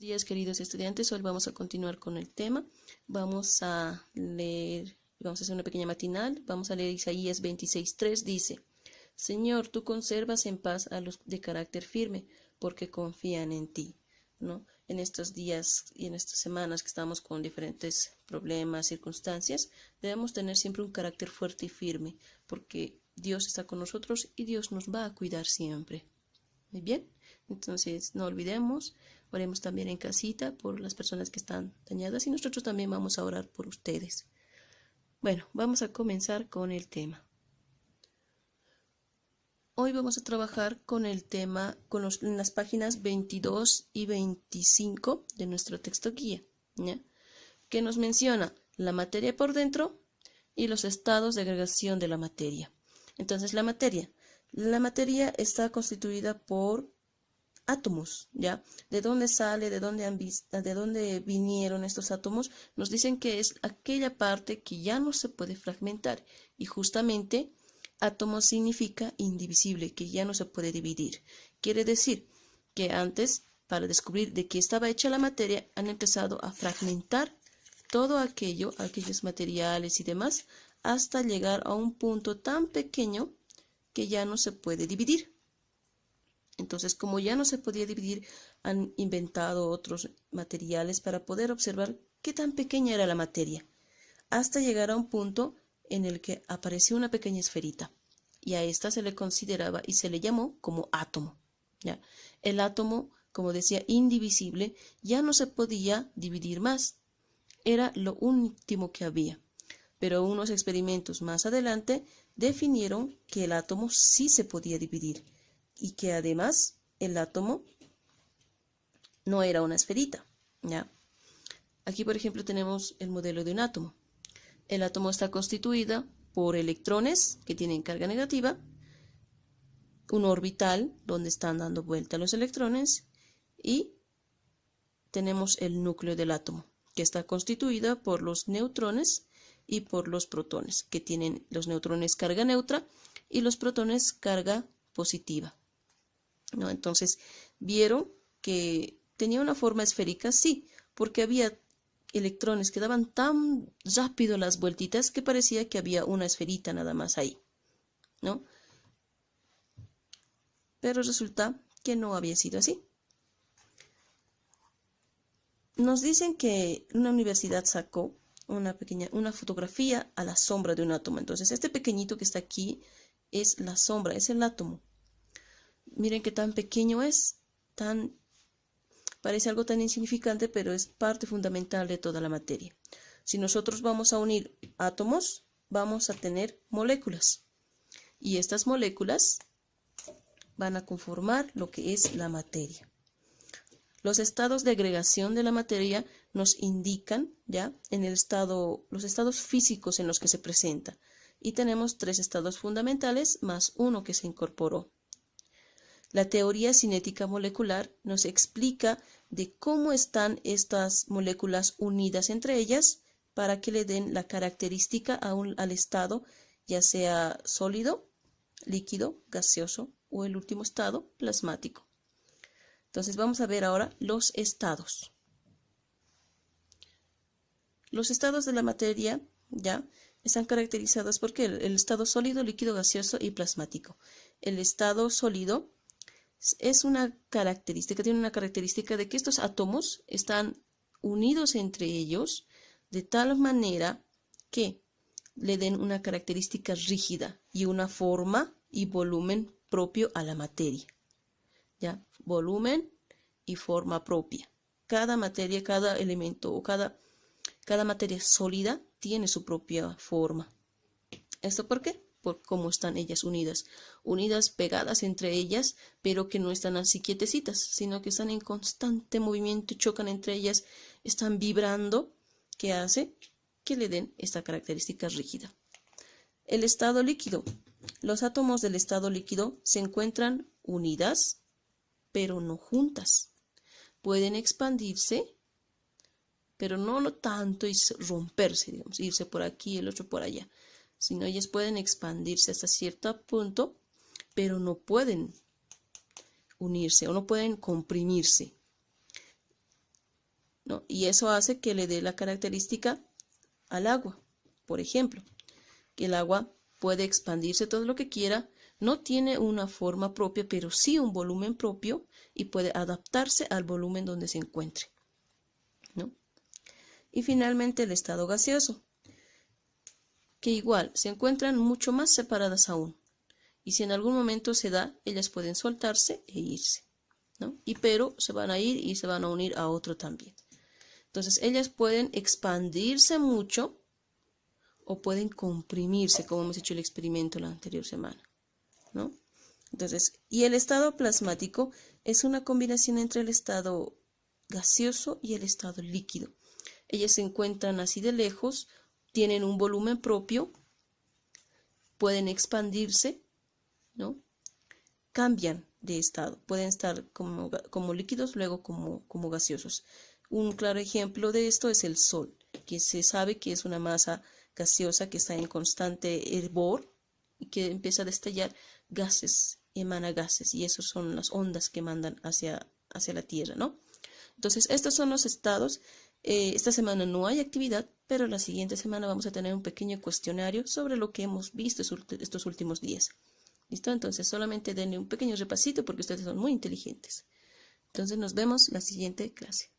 Días, queridos estudiantes. Hoy vamos a continuar con el tema. Vamos a leer, vamos a hacer una pequeña matinal. Vamos a leer Isaías 26:3. Dice: Señor, tú conservas en paz a los de carácter firme, porque confían en ti, ¿no? En estos días y en estas semanas que estamos con diferentes problemas, circunstancias, debemos tener siempre un carácter fuerte y firme, porque Dios está con nosotros y Dios nos va a cuidar siempre. Muy bien, entonces no olvidemos, oremos también en casita por las personas que están dañadas y nosotros también vamos a orar por ustedes. Bueno, vamos a comenzar con el tema. Hoy vamos a trabajar con el tema, en las páginas 22 y 25 de nuestro texto guía, ¿ya? Que nos menciona la materia por dentro y los estados de agregación de la materia. Entonces, la materia está constituida por átomos, ¿ya? ¿De dónde sale? ¿De dónde vinieron estos átomos? Nos dicen que es aquella parte que ya no se puede fragmentar, y justamente átomo significa indivisible, que ya no se puede dividir. Quiere decir que antes, para descubrir de qué estaba hecha la materia, han empezado a fragmentar todo aquellos materiales y demás, hasta llegar a un punto tan pequeño que ya no se puede dividir. Entonces, como ya no se podía dividir, han inventado otros materiales para poder observar qué tan pequeña era la materia, hasta llegar a un punto en el que apareció una pequeña esferita, y a esta se le consideraba y se le llamó como átomo, ¿ya? El átomo, como decía, indivisible, ya no se podía dividir más, era lo último que había. Pero unos experimentos más adelante definieron que el átomo sí se podía dividir, y que además el átomo no era una esferita, ¿ya? Aquí, por ejemplo, tenemos el modelo de un átomo. El átomo está constituido por electrones que tienen carga negativa, un orbital donde están dando vuelta los electrones, y tenemos el núcleo del átomo, que está constituido por los neutrones y por los protones, que tienen los neutrones carga neutra y los protones carga positiva, ¿no? Entonces, vieron que tenía una forma esférica, sí, porque había electrones que daban tan rápido las vueltitas que parecía que había una esferita nada más ahí, ¿no? Pero resulta que no había sido así. Nos dicen que una universidad sacó una fotografía a la sombra de un átomo. Entonces, este pequeñito que está aquí es la sombra, es el átomo. Miren qué tan pequeño es, parece algo tan insignificante, pero es parte fundamental de toda la materia. Si nosotros vamos a unir átomos, vamos a tener moléculas, y estas moléculas van a conformar lo que es la materia. Los estados de agregación de la materia nos indican ya los estados físicos en los que se presenta, y tenemos 3 estados fundamentales más uno que se incorporó. La teoría cinética molecular nos explica de cómo están estas moléculas unidas entre ellas para que le den la característica al estado, ya sea sólido, líquido, gaseoso o el último estado, plasmático. Entonces vamos a ver ahora los estados. Los estados de la materia ya están caracterizados por el estado sólido, líquido, gaseoso y plasmático. El estado sólido tiene una característica de que estos átomos están unidos entre ellos de tal manera que le den una característica rígida y una forma y volumen propio a la materia, ¿ya? Volumen y forma propia. Cada materia, cada elemento o cada materia sólida tiene su propia forma. ¿Esto por qué? Por cómo están ellas unidas, pegadas entre ellas, pero que no están así quietecitas, sino que están en constante movimiento, chocan entre ellas, están vibrando, que hace que le den esta característica rígida. El estado líquido. Los átomos del estado líquido se encuentran unidas, pero no juntas. Pueden expandirse, pero no tanto y romperse, digamos, irse por aquí y el otro por allá, sino ellas pueden expandirse hasta cierto punto, pero no pueden unirse o no pueden comprimirse. ¿no? Y eso hace que le dé la característica al agua. Por ejemplo, que el agua puede expandirse todo lo que quiera, no tiene una forma propia, pero sí un volumen propio y puede adaptarse al volumen donde se encuentre, ¿no? Y finalmente el estado gaseoso, que igual se encuentran mucho más separadas aún. Y si en algún momento se da, ellas pueden soltarse e irse, ¿no? Pero se van a ir y se van a unir a otro también. Entonces, ellas pueden expandirse mucho o pueden comprimirse, como hemos hecho el experimento la anterior semana, ¿no? Entonces, y el estado plasmático es una combinación entre el estado gaseoso y el estado líquido. Ellas se encuentran así de lejos, tienen un volumen propio, pueden expandirse, ¿no? Cambian de estado, pueden estar como líquidos, luego como gaseosos. Un claro ejemplo de esto es el Sol, que se sabe que es una masa gaseosa que está en constante hervor y que empieza a destellar gases, emana gases, y esos son las ondas que mandan hacia la Tierra, ¿no? Entonces, estos son los estados. Esta semana no hay actividad, pero la siguiente semana vamos a tener un pequeño cuestionario sobre lo que hemos visto estos últimos días. ¿Listo? Entonces, solamente denle un pequeño repasito porque ustedes son muy inteligentes. Entonces, nos vemos en la siguiente clase.